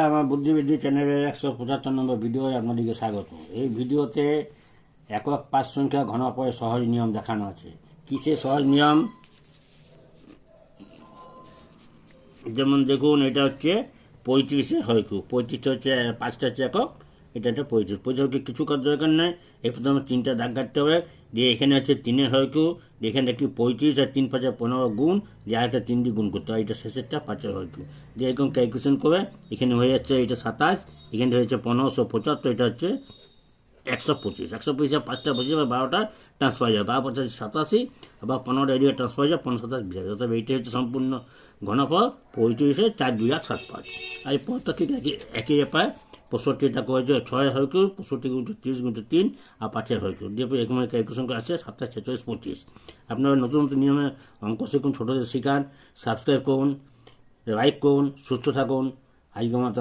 আমার বুদ্ধিবৃদ্ধি চ্যানেলের 175 নম্বর ভিডিওয় আপনাদেরকে স্বাগত। এই ভিডিওতে একক পাঁচ সংখ্যা ঘনফলের সহজ নিয়ম দেখানো আছে। কিসে সহজ নিয়ম? যেমন দেখুন, এটা হচ্ছে 35-এ হয়কু। 35টা হচ্ছে 5টা হচ্ছে একক, এটা হচ্ছে 35। 35কে কিছু করার দরকার নেই। এই প্রথমে 3টা দাগ কাটতে হবে, দিয়ে এখানে হচ্ছে 3-এর হয়কু, এখানে একটি 35 আর 3 5 15 গুণ, দিয়ে আরেকটা 3 দিয়ে গুণ করতে হয়, এটা শেষেরটা 5-এর হয়কু। দিয়ে এরকম ক্যালকুলেশন করে এখানে হয়ে যাচ্ছে এটা 27, এখানে হয়েছে 1575, এটা হচ্ছে 125। 125 5টা 25 বা 12টা ট্রান্সফার হয়ে যাবে, 12 5 87, আবার 15টা এদিকে ট্রান্সফার হয়ে যাবে, 15 27 বিয়াল্লিশ। অর্থাৎ এইটাই হচ্ছে সম্পূর্ণ ঘনফল 35-এ 4 2 8 7 5। আর এই পথটা ঠিক একই ব্যাপার। 65টা করেছে 6-এর হয়কু, 65 গুণ 30 গুণ 3 আর 5-এর হয়কু, দিয়ে এরকম ক্যালকুলেশন করে আসছে 7 46 25। আপনারা নতুন নতুন নিয়মে অঙ্ক শিখুন, ছোটোদের শেখান। সাবস্ক্রাইব করুন, লাইক করুন, সুস্থ থাকুন। আজকে মতো